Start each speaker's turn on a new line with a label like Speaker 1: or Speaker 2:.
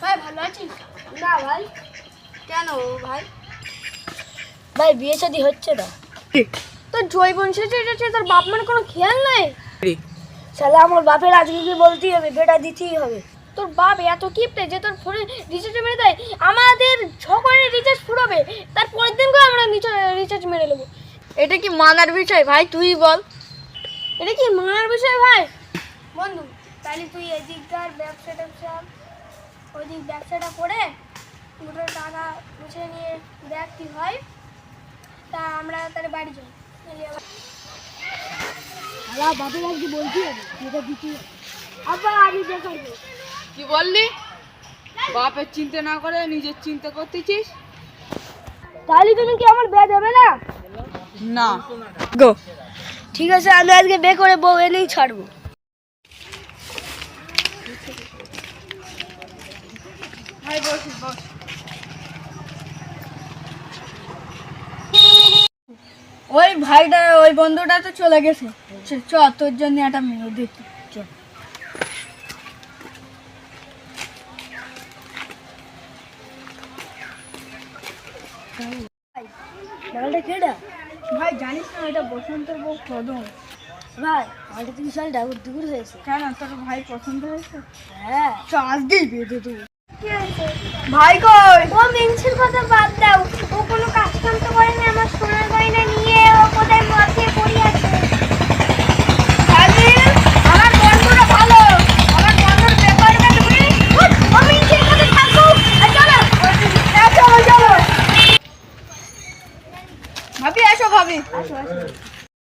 Speaker 1: ভাই ভালো আছিস?
Speaker 2: না ভাই।
Speaker 1: কেন ভাই?
Speaker 2: ভাই বিয়ে শাদী হচ্ছে না।
Speaker 1: তোর জৈবন শেষে যাচ্ছে, তোর বাপ মার কোনো খেয়াল নাই?
Speaker 2: শালা আমার বাপের আজকে কি বলতেই হবে, বেটা দিতেই হবে।
Speaker 1: তোর বাপ এত কিপটে যে তোর ফোনে রিচার্জ মেরে দেয়। আমাদের সকলের রিচার্জ ফুরাবে, তারপরের দিন করে আমরা রিচার্জ মেরে নেবো। এটা কি মানার বিষয় ভাই? তুই বল, এটা কি মানার বিষয় ভাই? বন্ধু, তাহলে তুই এদিককার ব্যবসা ওইদিক ব্যবসাটা করে দুটো টাকা গুছিয়ে নিয়ে দেখ কি হয়, তা আমরা তাহলে বাড়ি যাই।
Speaker 2: শালা বাপের আজকে বলতেই হবে, বেটা দিতেই হবে। আব্বা আমি বিয়ে করবো।
Speaker 3: কি বললি? বাপের চিন্তা না করে নিজের চিন্তা করতেছিস?
Speaker 2: তাহলে তুমি কি আমার বিয়ে দেবে না?
Speaker 3: না।
Speaker 2: গো ঠিক আছে, আমি আজকে বিয়ে করে বউ এনেই ছাড়বো।
Speaker 3: ভাই বসিস, বস। ওই ভাইটা, ওই বন্ধুটা তো চলে গেছে। চ তোর জন্য একটা মেয়ে দেখি। চল।
Speaker 2: মালটা কেডা?
Speaker 3: ভাই জানিস না, এটা বসন্তের বউ কদম।
Speaker 2: ভাই মালটা তো বিশাল ডাকুর দুপুর হয়েছে।
Speaker 3: কেন, তোর ভাই পছন্দ হয়েছে?
Speaker 2: হ্যাঁ।
Speaker 3: চ আজকেই বিয়ে দিয়ে দেবো।
Speaker 1: কি হয়েছে?
Speaker 3: ভাই কই?
Speaker 1: ও মিনছির কথা বাদ দাও, ও কোনো কাজ কাম তো করে না। আমার সোনার গয়না নিয়ে ও কোথায় মাঠে পড়ে আছে।
Speaker 3: আমার বন্ধুটা ভালো, আমার বন্ধুর ব্যাপার না তুমি।
Speaker 1: ও মিনছির কথা থাকো, আর চলো।
Speaker 3: চলো চলো। ভাবি এসো, ভাবি।
Speaker 1: আসো আসো।